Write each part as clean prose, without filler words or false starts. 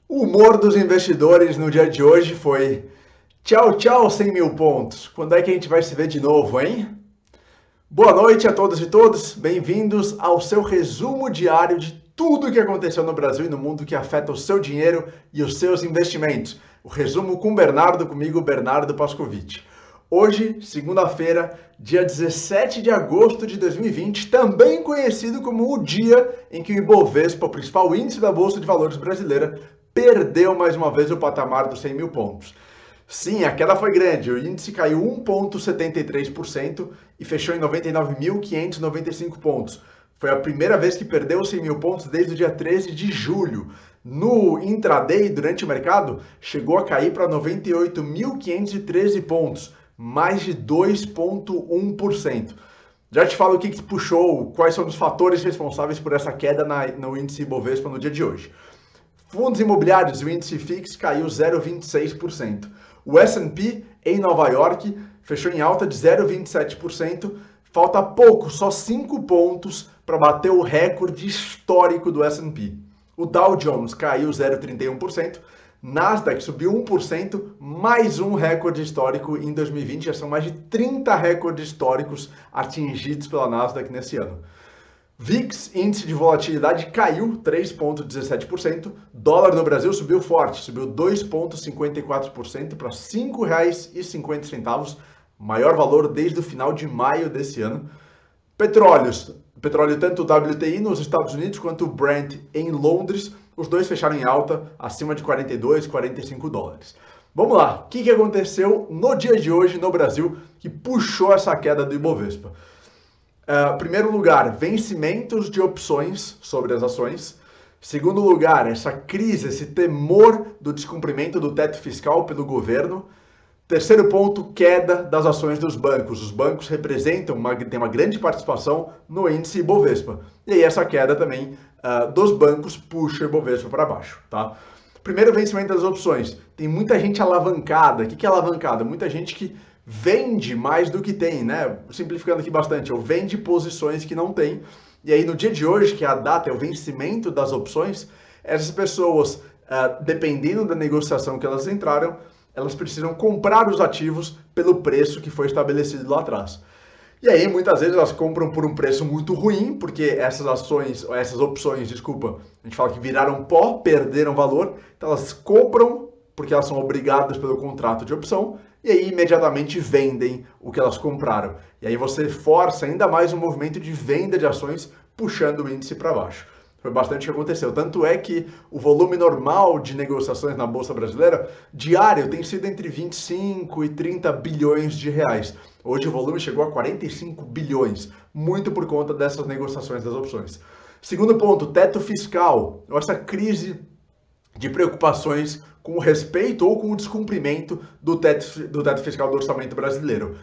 O humor dos investidores no dia de hoje foi tchau, tchau, 100 mil pontos. Quando é que a gente vai se ver de novo, hein? Boa noite a todos e todas. Bem-vindos ao seu resumo diário de tudo o que aconteceu no Brasil e no mundo que afeta o seu dinheiro e os seus investimentos. O resumo com Bernardo, comigo, Bernardo Pascovitch. Hoje, segunda-feira, dia 17 de agosto de 2020, também conhecido como o dia em que o Ibovespa, o principal índice da Bolsa de Valores brasileira, perdeu mais uma vez o patamar dos 100 mil pontos. Sim, a queda foi grande. O índice caiu 1,73% e fechou em 99.595 pontos. Foi a primeira vez que perdeu os 100 mil pontos desde o dia 13 de julho. No intraday, durante o mercado, chegou a cair para 98.513 pontos, mais de 2,1%. Já te falo o que puxou, quais são os fatores responsáveis por essa queda no índice Ibovespa no dia de hoje. Fundos imobiliários, o índice FIX caiu 0,26%. O S&P em Nova York fechou em alta de 0,27%. Falta pouco, só 5 pontos para bater o recorde histórico do S&P. O Dow Jones caiu 0,31%. Nasdaq subiu 1%, mais um recorde histórico em 2020. Já são mais de 30 recordes históricos atingidos pela Nasdaq nesse ano. VIX, índice de volatilidade, caiu 3,17%. Dólar no Brasil subiu forte, subiu 2,54% para R$ 5,50, maior valor desde o final de maio desse ano. Petróleo tanto o WTI nos Estados Unidos quanto o Brent em Londres, os dois fecharam em alta, acima de 42, 45 dólares. Vamos lá, o que aconteceu no dia de hoje no Brasil que puxou essa queda do Ibovespa? Primeiro lugar, vencimentos de opções sobre as ações. Segundo lugar, essa crise, esse temor do descumprimento do teto fiscal pelo governo. Terceiro ponto, queda das ações dos bancos. Os bancos representam, tem uma grande participação no índice Ibovespa. E aí essa queda também dos bancos puxa o Ibovespa para baixo, tá? Primeiro, vencimento das opções. Tem muita gente alavancada. O que é alavancada? Muita gente que vende mais do que tem, né? Simplificando aqui bastante, ou vende posições que não tem. E aí no dia de hoje, que a data é o vencimento das opções, essas pessoas, dependendo da negociação que elas entraram, elas precisam comprar os ativos pelo preço que foi estabelecido lá atrás. E aí, muitas vezes, elas compram por um preço muito ruim, porque essas opções, a gente fala que viraram pó, perderam valor, então elas compram porque elas são obrigadas pelo contrato de opção, e aí imediatamente vendem o que elas compraram. E aí você força ainda mais um movimento de venda de ações, puxando o índice para baixo. Foi bastante o que aconteceu. Tanto é que o volume normal de negociações na Bolsa Brasileira, diário, tem sido entre 25 e 30 bilhões de reais. Hoje o volume chegou a 45 bilhões, muito por conta dessas negociações das opções. Segundo ponto, teto fiscal. Essa crise de preocupações com o respeito ou com o descumprimento do teto fiscal do orçamento brasileiro.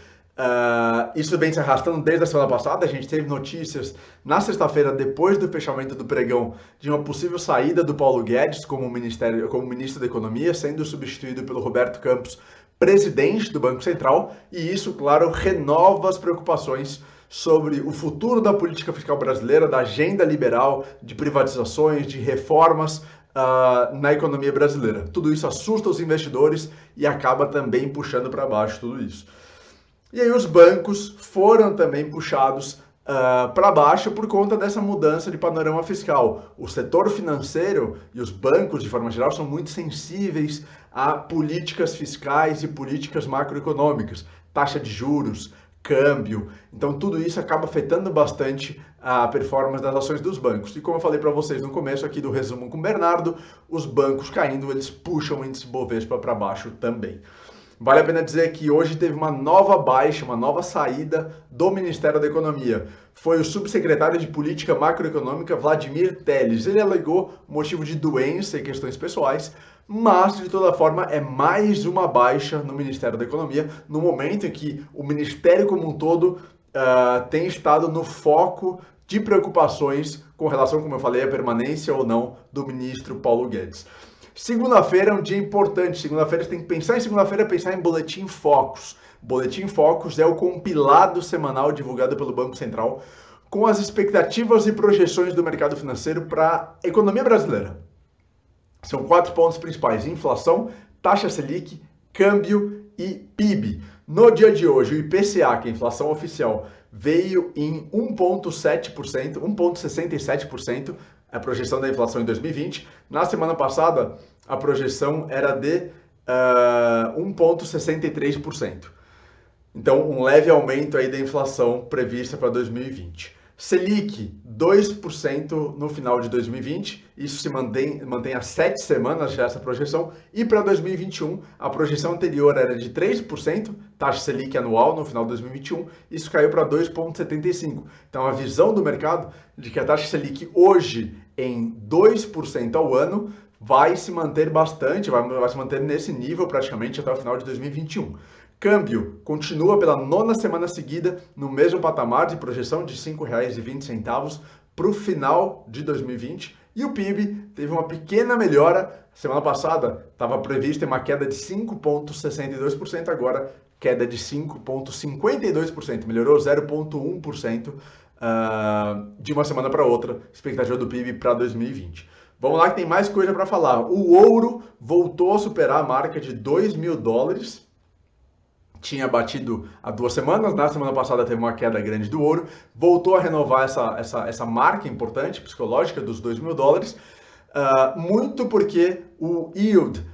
Isso vem se arrastando desde a semana passada. A gente teve notícias na sexta-feira, depois do fechamento do pregão, de uma possível saída do Paulo Guedes como ministro da Economia, sendo substituído pelo Roberto Campos, presidente do Banco Central, e isso, claro, renova as preocupações sobre o futuro da política fiscal brasileira, da agenda liberal, de privatizações, de reformas na economia brasileira. Tudo isso assusta os investidores e acaba também puxando para baixo tudo isso. E aí os bancos foram também puxados para baixo por conta dessa mudança de panorama fiscal. O setor financeiro e os bancos, de forma geral, são muito sensíveis a políticas fiscais e políticas macroeconômicas, taxa de juros, câmbio. Então tudo isso acaba afetando bastante a performance das ações dos bancos. E como eu falei para vocês no começo aqui do resumo com o Bernardo, os bancos caindo, eles puxam o índice Bovespa para baixo também. Vale a pena dizer que hoje teve uma nova baixa, uma nova saída do Ministério da Economia. Foi o subsecretário de Política Macroeconômica, Vladimir Telles. Ele alegou motivo de doença e questões pessoais, mas, de toda forma, é mais uma baixa no Ministério da Economia, no momento em que o Ministério como um todo tem estado no foco de preocupações com relação, como eu falei, à permanência ou não do ministro Paulo Guedes. Segunda-feira é um dia importante. Segunda-feira você tem que pensar em segunda-feira, pensar em Boletim Focus. Boletim Focus é o compilado semanal divulgado pelo Banco Central com as expectativas e projeções do mercado financeiro para a economia brasileira. São 4 pontos principais: inflação, taxa Selic, câmbio e PIB. No dia de hoje, o IPCA, que é a inflação oficial, veio em 1,7%, 1,67%, a projeção da inflação em 2020. Na semana passada, a projeção era de 1,63%. Então, um leve aumento aí da inflação prevista para 2020. Selic, 2% no final de 2020, isso se mantém há 7 semanas já essa projeção, e para 2021 a projeção anterior era de 3%, taxa Selic anual no final de 2021, isso caiu para 2,75%. Então a visão do mercado de que a taxa Selic hoje em 2% ao ano vai se manter bastante, vai se manter nesse nível praticamente até o final de 2021. Câmbio continua pela 9ª semana seguida no mesmo patamar de projeção de R$ 5,20 para o final de 2020. E o PIB teve uma pequena melhora. Semana passada estava prevista uma queda de 5,62%, agora queda de 5,52%. Melhorou 0,1% de uma semana para outra, expectativa do PIB para 2020. Vamos lá que tem mais coisa para falar. O ouro voltou a superar a marca de $2.000. Tinha batido há 2 semanas, na semana passada teve uma queda grande do ouro, voltou a renovar essa marca importante, psicológica, dos $2.000, muito porque o yield,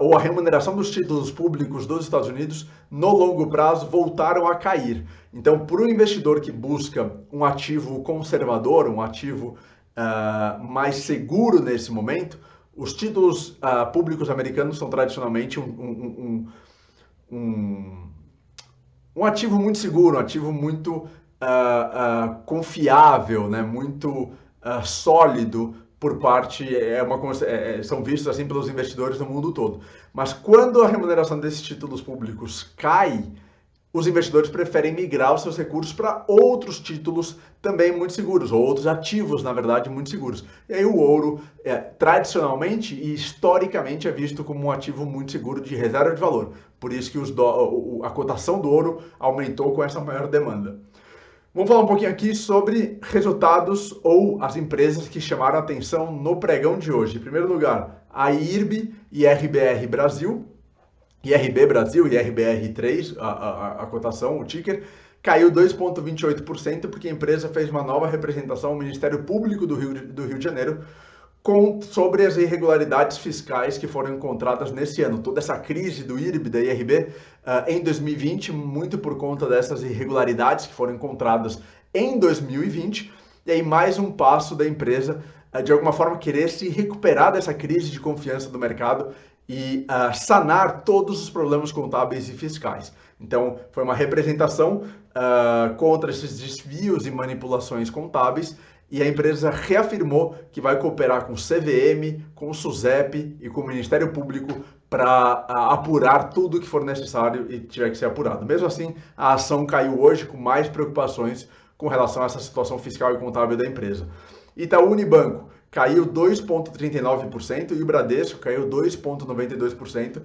ou a remuneração dos títulos públicos dos Estados Unidos, no longo prazo, voltaram a cair. Então, para o investidor que busca um ativo conservador, um ativo mais seguro nesse momento, os títulos públicos americanos são tradicionalmente um ativo muito seguro, um ativo muito confiável, né? Muito sólido por parte, são vistos assim pelos investidores no mundo todo. Mas quando a remuneração desses títulos públicos cai, os investidores preferem migrar os seus recursos para outros títulos também muito seguros, ou outros ativos, na verdade, muito seguros. E aí o ouro, tradicionalmente e historicamente, é visto como um ativo muito seguro de reserva de valor. Por isso que a cotação do ouro aumentou com essa maior demanda. Vamos falar um pouquinho aqui sobre resultados ou as empresas que chamaram a atenção no pregão de hoje. Em primeiro lugar, a IRB e RBR Brasil. IRB Brasil e RBR3, a cotação, o ticker, caiu 2,28% porque a empresa fez uma nova representação ao Ministério Público do Rio de Janeiro sobre as irregularidades fiscais que foram encontradas nesse ano. Toda essa crise do IRB, da IRB, em 2020, muito por conta dessas irregularidades que foram encontradas em 2020, e aí mais um passo da empresa, de alguma forma, querer se recuperar dessa crise de confiança do mercado e sanar todos os problemas contábeis e fiscais. Então, foi uma representação contra esses desvios e manipulações contábeis, e a empresa reafirmou que vai cooperar com o CVM, com o SUSEP e com o Ministério Público para apurar tudo que for necessário e tiver que ser apurado. Mesmo assim, a ação caiu hoje com mais preocupações com relação a essa situação fiscal e contábil da empresa. Itaú Unibanco caiu 2,39% e o Bradesco caiu 2,92%.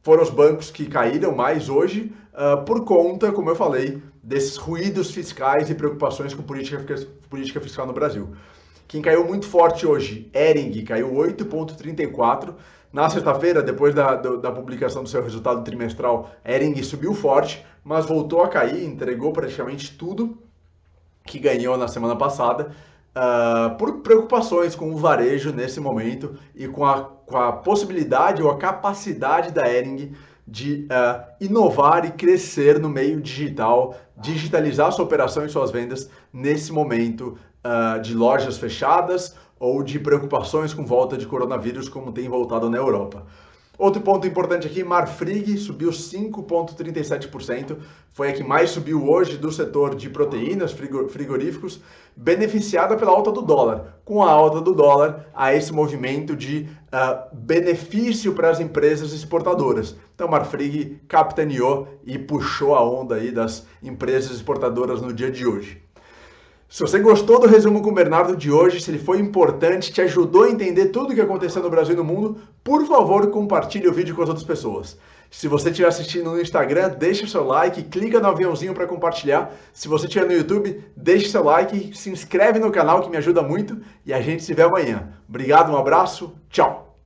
Foram os bancos que caíram mais hoje por conta, como eu falei, desses ruídos fiscais e preocupações com política fiscal no Brasil. Quem caiu muito forte hoje, Hering, caiu 8,34%. Na sexta-feira, depois da publicação do seu resultado trimestral, Hering subiu forte, mas voltou a cair, entregou praticamente tudo que ganhou na semana passada, por preocupações com o varejo nesse momento e com a possibilidade ou a capacidade da Hering de inovar e crescer no meio digital, digitalizar sua operação e suas vendas nesse momento de lojas fechadas ou de preocupações com volta de coronavírus, como tem voltado na Europa. Outro ponto importante aqui, Marfrig subiu 5,37%, foi a que mais subiu hoje do setor de proteínas, frigoríficos, beneficiada pela alta do dólar. Com a alta do dólar, há esse movimento de benefício para as empresas exportadoras. Então, Marfrig capitaneou e puxou a onda aí das empresas exportadoras no dia de hoje. Se você gostou do resumo com o Bernardo de hoje, se ele foi importante, te ajudou a entender tudo o que aconteceu no Brasil e no mundo, por favor, compartilhe o vídeo com as outras pessoas. Se você estiver assistindo no Instagram, deixa o seu like, clica no aviãozinho para compartilhar. Se você estiver no YouTube, deixa o seu like, se inscreve no canal que me ajuda muito e a gente se vê amanhã. Obrigado, um abraço, tchau!